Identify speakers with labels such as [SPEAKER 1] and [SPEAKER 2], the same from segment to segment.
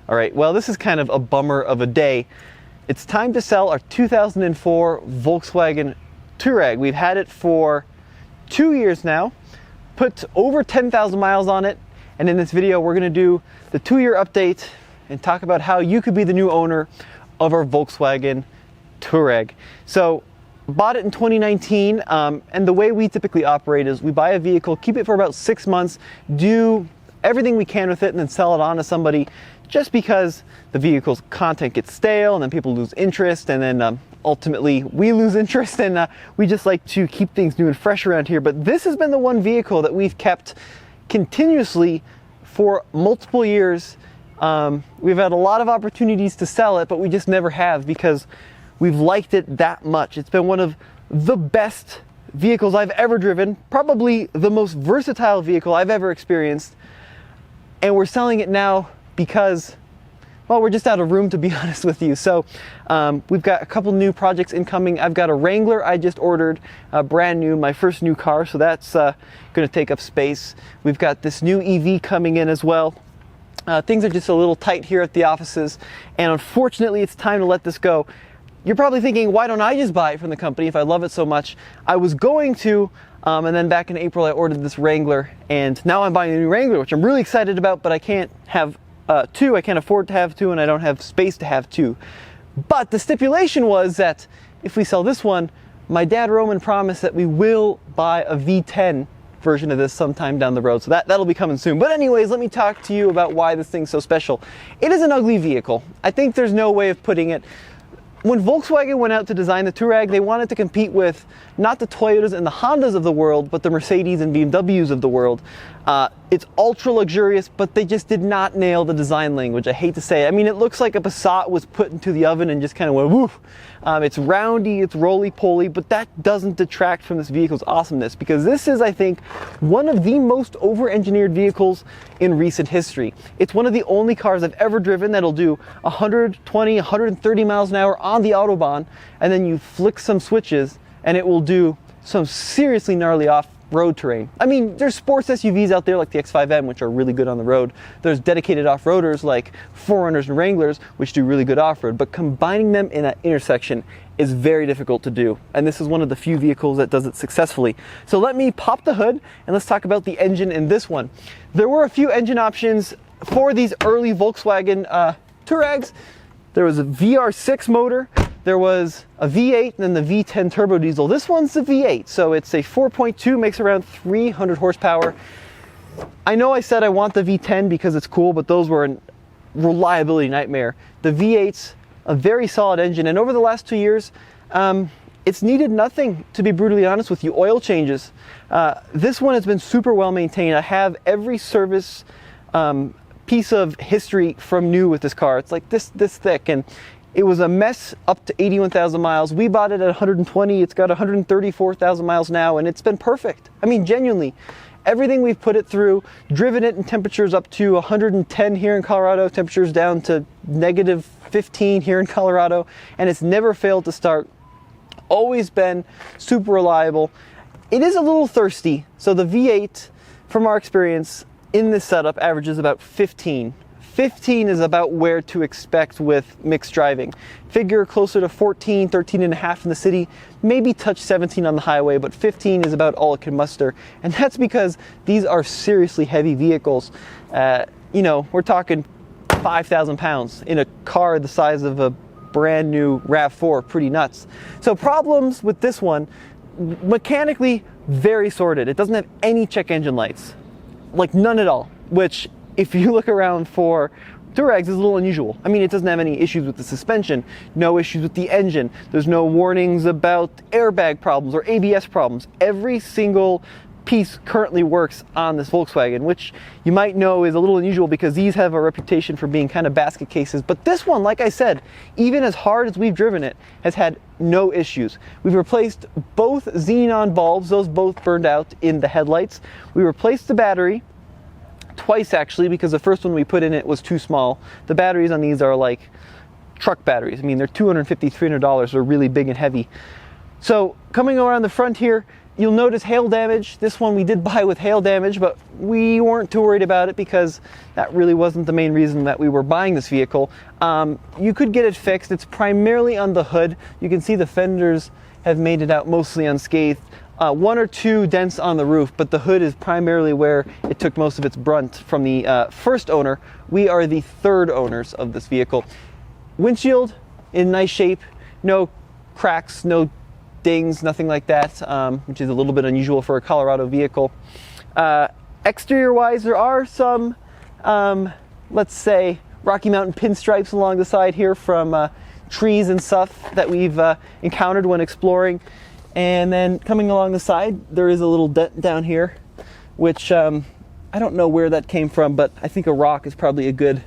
[SPEAKER 1] All right, well, this is kind of a bummer of a day. It's time to sell our 2004 Volkswagen Touareg. We've had it for 2 years now, put over 10,000 miles on it, and in this video we're going to do the 2-year update and talk about how you could be the new owner of our Volkswagen Touareg. So, bought it in 2019, and the way we typically operate is we buy a vehicle, keep it for about 6 months, do everything we can with it, and then sell it on to somebody, just because the vehicle's content gets stale and then people lose interest, and then ultimately we lose interest, and we just like to keep things new and fresh around here. But this has been the one vehicle that we've kept continuously for multiple years. We've had a lot of opportunities to sell it, but we just never have because we've liked it that much. It's been one of the best vehicles I've ever driven, probably the most versatile vehicle I've ever experienced, and we're selling it now because, well, we're just out of room, to be honest with you. So we've got a couple new projects incoming. I've got a Wrangler I just ordered, brand new, my first new car, so that's going to take up space. We've got this new EV coming in as well. Things are just a little tight here at the offices, and unfortunately it's time to let this go. You're probably thinking, why don't I just buy it from the company if I love it so much? I was going to, and then back in April I ordered this Wrangler, and now I'm buying a new Wrangler, which I'm really excited about, but I can't have two. I can't afford to have two, and I don't have space to have two. But the stipulation was that if we sell this one, my dad Roman promised that we will buy a V10 version of this sometime down the road. So that'll be coming soon. But anyways, let me talk to you about why this thing's so special. It is an ugly vehicle. I think there's no way of putting it. When Volkswagen went out to design the Touareg, they wanted to compete with not the Toyotas and the Hondas of the world, but the Mercedes and BMWs of the world. It's ultra luxurious, but they just did not nail the design language. I hate to say it. I mean, it looks like a Passat was put into the oven and just kind of went woof. It's roundy, it's roly-poly, but that doesn't detract from this vehicle's awesomeness, because this is, I think, one of the most over-engineered vehicles in recent history. It's one of the only cars I've ever driven that'll do 120, 130 miles an hour on the Autobahn, and then you flick some switches and it will do some seriously gnarly off-road terrain. I mean, there's sports SUVs out there like the X5M, which are really good on the road. There's dedicated off-roaders like 4Runners and Wranglers, which do really good off-road, but combining them in an intersection is very difficult to do, and this is one of the few vehicles that does it successfully. So let me pop the hood and let's talk about the engine in this one. There were a few engine options for these early Volkswagen Touaregs. There was a VR6 motor, there was a V8, and then the V10 turbo diesel. This one's the V8, so it's a 4.2, makes around 300 horsepower. I know I said I want the V10 because it's cool, but those were a reliability nightmare. The V8's a very solid engine, and over the last 2 years, it's needed nothing, to be brutally honest with you. Oil changes. This one has been super well maintained. I have every service piece of history from new with this car. It's like this thick, and it was a mess up to 81,000 miles. We bought it at 120. It's got 134,000 miles now, and it's been perfect. I mean, genuinely, everything we've put it through, driven it in temperatures up to 110 here in Colorado, temperatures down to negative 15 here in Colorado, and it's never failed to start. Always been super reliable. It is a little thirsty, so the V8, from our experience in this setup, averages about 15. 15 is about where to expect with mixed driving. Figure closer to 14, 13 and a half in the city, maybe touch 17 on the highway, but 15 is about all it can muster. And that's because these are seriously heavy vehicles. You know, we're talking 5,000 pounds in a car the size of a brand new RAV4, pretty nuts. So problems with this one, mechanically very sorted. It doesn't have any check engine lights, like none at all, which if you look around for Touaregs is a little unusual. I mean, it doesn't have any issues with the suspension, no issues with the engine, there's no warnings about airbag problems or ABS problems. Every single piece currently works on this Volkswagen, which you might know is a little unusual because these have a reputation for being kind of basket cases. But this one, like I said, even as hard as we've driven it, has had no issues. We've replaced both xenon bulbs, those both burned out in the headlights. We replaced the battery twice actually, because the first one we put in it was too small. The batteries on these are like truck batteries. I mean, they're $250, $300. They're really big and heavy. So coming around the front here, You'll notice hail damage. This one we did buy with hail damage, but we weren't too worried about it because that really wasn't the main reason that we were buying this vehicle. You could get it fixed. It's primarily on the hood. You can see the fenders have made it out mostly unscathed. One or two dents on the roof, but the hood is primarily where it took most of its brunt from the first owner. We are the third owners of this vehicle. Windshield in nice shape, no cracks, no dings, nothing like that, which is a little bit unusual for a Colorado vehicle. Exterior wise, there are some, let's say, Rocky Mountain pinstripes along the side here from trees and stuff that we've encountered when exploring. And then coming along the side, there is a little dent down here, which I don't know where that came from, but I think a rock is probably a good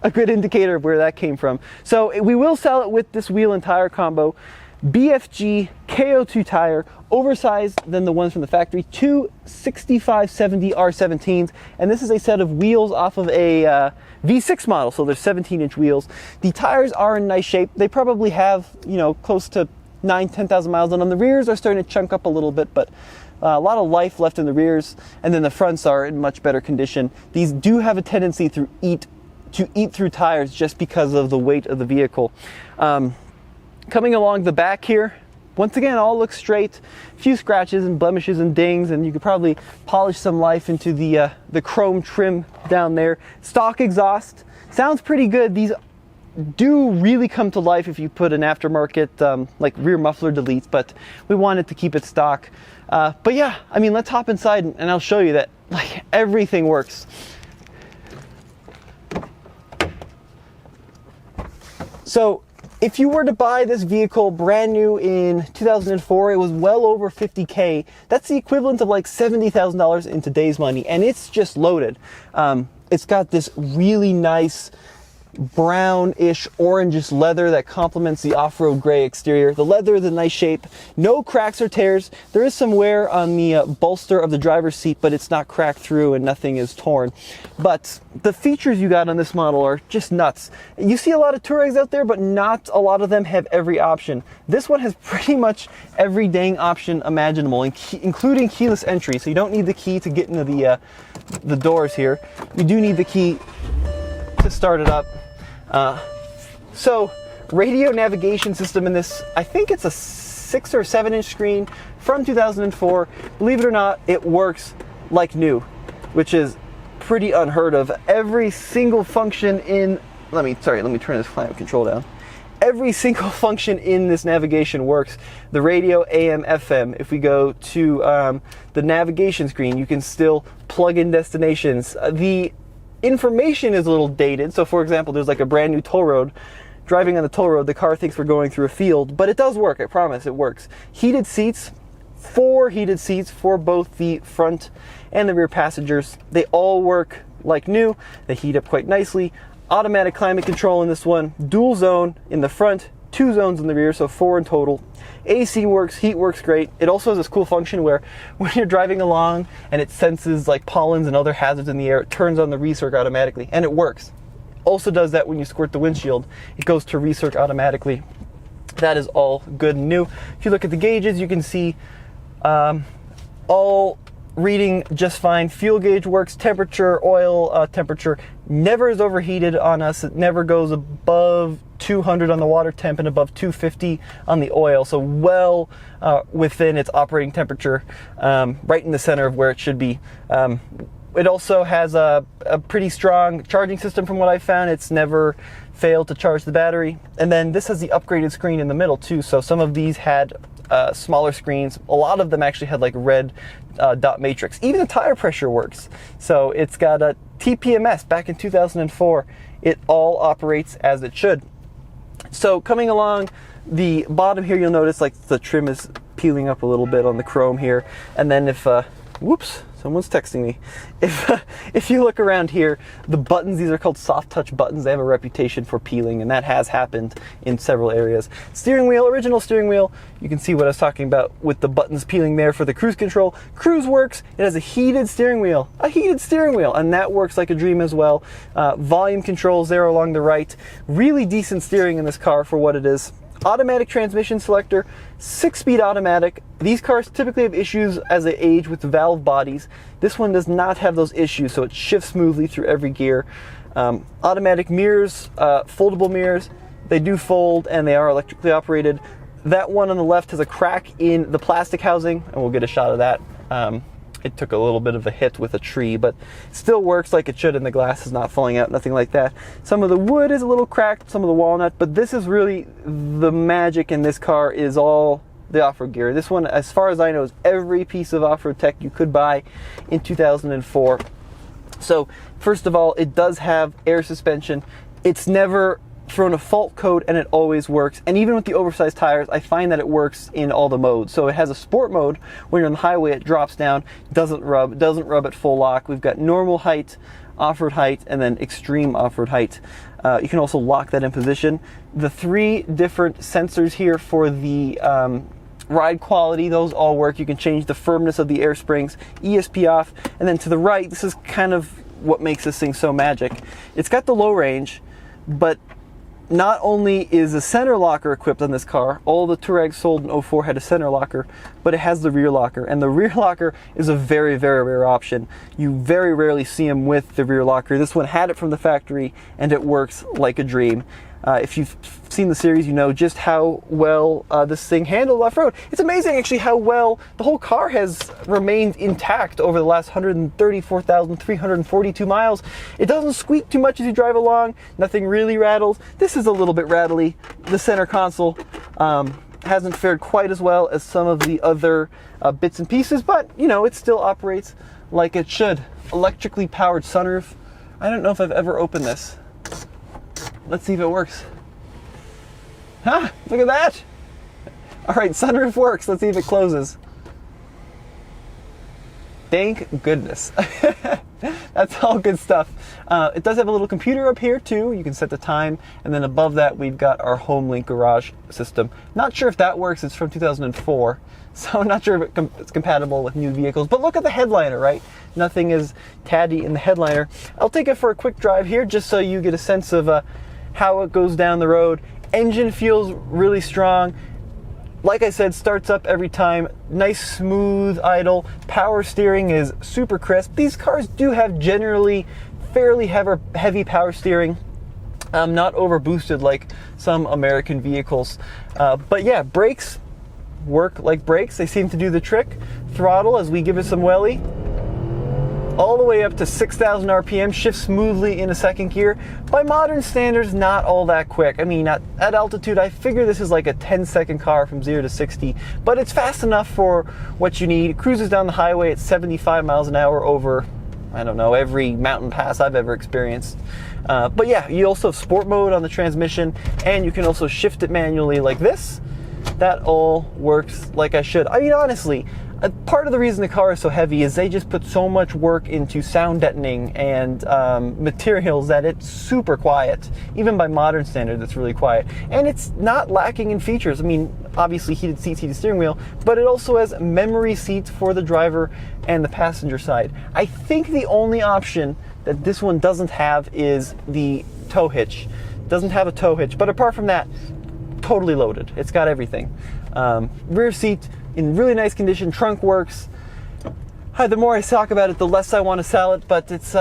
[SPEAKER 1] indicator of where that came from. So we will sell it with this wheel and tire combo. BFG KO2 tire, oversized than the ones from the factory, two 65/70 R17s, and this is a set of wheels off of a V6 model, so they're 17-inch wheels. The tires are in nice shape. They probably have, close to 9,000-10,000 miles on them. The rears are starting to chunk up a little bit, but a lot of life left in the rears, and then the fronts are in much better condition. These do have a tendency to eat through tires just because of the weight of the vehicle. Coming along the back here, once again, all looks straight. A few scratches and blemishes and dings, and you could probably polish some life into the chrome trim down there. Stock exhaust, sounds pretty good. These do really come to life if you put an aftermarket like rear muffler deletes, but we wanted to keep it stock. But yeah, I mean, let's hop inside and I'll show you that like everything works. So if you were to buy this vehicle brand new in 2004, it was well over $50K. That's the equivalent of like $70,000 in today's money, and it's just loaded. It's got this really nice brownish orangish leather that complements the off-road gray exterior. The leather is in nice shape, no cracks or tears. There is some wear on the bolster of the driver's seat, but it's not cracked through and nothing is torn. But the features you got on this model are just nuts. You see a lot of Touaregs out there, but not a lot of them have every option. This one has pretty much every dang option imaginable, including keyless entry. So you don't need the key to get into the doors here. You do need the key to start it up. So radio navigation system in this, I think it's a 6 or 7-inch screen from 2004. Believe it or not, it works like new, which is pretty unheard of. Every single function in, let me turn this climate control down. Every single function in this navigation works. The radio, AM, FM. If we go to the navigation screen, you can still plug in destinations. The information is a little dated. So for example, there's like a brand new toll road. Driving on the toll road, the car thinks we're going through a field, but it does work, I promise, it works. Heated seats, 4 heated seats for both the front and the rear passengers. They all work like new. They heat up quite nicely. Automatic climate control in this one, dual zone in the front, 2 zones in the rear, so 4 in total. AC works, heat works great. It also has this cool function where when you're driving along and it senses like pollens and other hazards in the air, it turns on the recirc automatically, and it works. Also does that when you squirt the windshield. It goes to recirc automatically. That is all good and new. If you look at the gauges, you can see all reading just fine. Fuel gauge works, temperature, oil temperature never is overheated on us. It never goes above 200 on the water temp and above 250 on the oil, so well within its operating temperature, right in the center of where it should be. It also has a pretty strong charging system from what I found. It's never failed to charge the battery. And then this has the upgraded screen in the middle too, so some of these had smaller screens. A lot of them actually had like red dot matrix. Even the tire pressure works. So it's got a TPMS back in 2004. It all operates as it should. So coming along the bottom here, you'll notice like the trim is peeling up a little bit on the chrome here. And then if, whoops, someone's texting me. If you look around here, the buttons, these are called soft touch buttons. They have a reputation for peeling, and that has happened in several areas. Steering wheel, original steering wheel. You can see what I was talking about with the buttons peeling there for the cruise control. Cruise works. It has a heated steering wheel, and that works like a dream as well. Volume controls there along the right. Really decent steering in this car for what it is. Automatic transmission selector, 6-speed automatic. These cars typically have issues as they age with the valve bodies. This one does not have those issues, so it shifts smoothly through every gear. Automatic mirrors, foldable mirrors. They do fold and they are electrically operated. That one on the left has a crack in the plastic housing, and we'll get a shot of that. It took a little bit of a hit with a tree, but still works like it should, and the glass is not falling out, nothing like that. Some of the wood is a little cracked, some of the walnut, but this is really the magic in this car is all the off-road gear. This one, as far as I know, is every piece of off-road tech you could buy in 2004. So, first of all, it does have air suspension. It's never thrown a fault code, and it always works. And even with the oversized tires, I find that it works in all the modes. So it has a sport mode. When you're on the highway, it drops down, doesn't rub at full lock. We've got normal height, off-road height, and then extreme off-road height. You can also lock that in position. The 3 different sensors here for the ride quality, those all work. You can change the firmness of the air springs, ESP off, and then to the right, this is kind of what makes this thing so magic. It's got the low range, but not only is a center locker equipped on this car, all the Touaregs sold in 04 had a center locker, but it has the rear locker. And the rear locker is a very, very rare option. You very rarely see them with the rear locker. This one had it from the factory, and it works like a dream. If you've seen the series, you know just how well this thing handled off-road. It's amazing actually how well the whole car has remained intact over the last 134,342 miles. It doesn't squeak too much as you drive along. Nothing really rattles. This is a little bit rattly. The center console hasn't fared quite as well as some of the other bits and pieces, but you know, it still operates like it should. Electrically powered sunroof. I don't know if I've ever opened this. Let's see if it works. Look at that. All right, sunroof works. Let's see if it closes. Thank goodness. That's all good stuff. It does have a little computer up here too. You can set the time, and then above that we've got our HomeLink garage system. Not sure if that works. It's from 2004, so I'm not sure if it's compatible with new vehicles. But look at the headliner, right? Nothing is tatty in the headliner. I'll take it for a quick drive here just so you get a sense of how it goes down the road. Engine feels really strong. Like I said, starts up every time. Nice smooth idle. Power steering is super crisp. These cars do have generally fairly heavy power steering. Not over boosted like some American vehicles. But yeah, brakes work like brakes. They seem to do the trick. Throttle as we give it some welly. All the way up to 6,000 RPM, shifts smoothly in a second gear. By modern standards, not all that quick. I mean, at altitude, I figure this is like a 10-second car from 0 to 60, but it's fast enough for what you need. It cruises down the highway at 75 miles an hour over, I don't know, every mountain pass I've ever experienced. But yeah, you also have sport mode on the transmission, and you can also shift it manually like this. That all works like I should. I mean, honestly, part of the reason the car is so heavy is they just put so much work into sound deadening and materials that it's super quiet. Even by modern standards, it's really quiet. And it's not lacking in features. I mean, obviously heated seats, heated steering wheel, but it also has memory seats for the driver and the passenger side. I think the only option that this one doesn't have is the tow hitch. It doesn't have a tow hitch, but apart from that, totally loaded. It's got everything. Rear seat in really nice condition, trunk works. The more I talk about it, the less I want to sell it, but it's,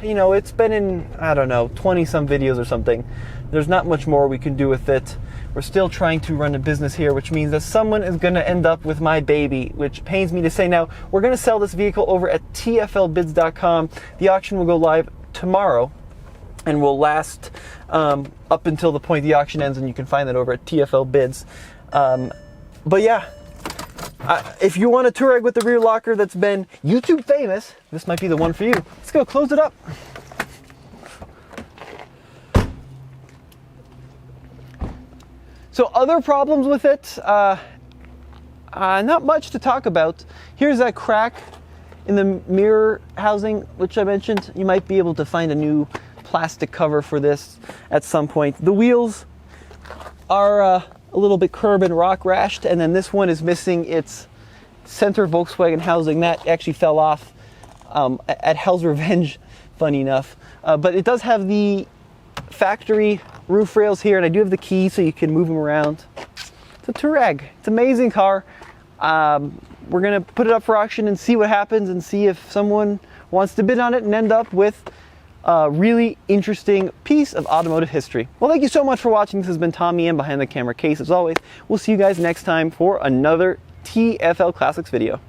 [SPEAKER 1] you know, it's been in, I don't know, 20 some videos or something. There's not much more we can do with it. We're still trying to run a business here, which means that someone is going to end up with my baby, which pains me to say. Now, we're going to sell this vehicle over at TFLbids.com. The auction will go live tomorrow and will last up until the point the auction ends, and you can find that over at TFL Bids. But yeah, if you want a Touareg with the rear locker that's been YouTube famous, this might be the one for you. Let's go close it up. So other problems with it, not much to talk about. Here's that crack in the mirror housing, which I mentioned. You might be able to find a new plastic cover for this at some point. The wheels are a little bit curb and rock rashed, and then this one is missing its center Volkswagen housing. That actually fell off at Hell's Revenge, funny enough. But it does have the factory roof rails here, and I do have the key so you can move them around. It's a Touareg. It's an amazing car. We're gonna put it up for auction and see what happens and see if someone wants to bid on it and end up with a really interesting piece of automotive history. Well, thank you so much for watching. This has been Tommy in behind the camera case as always. We'll see you guys next time for another TFL Classics video.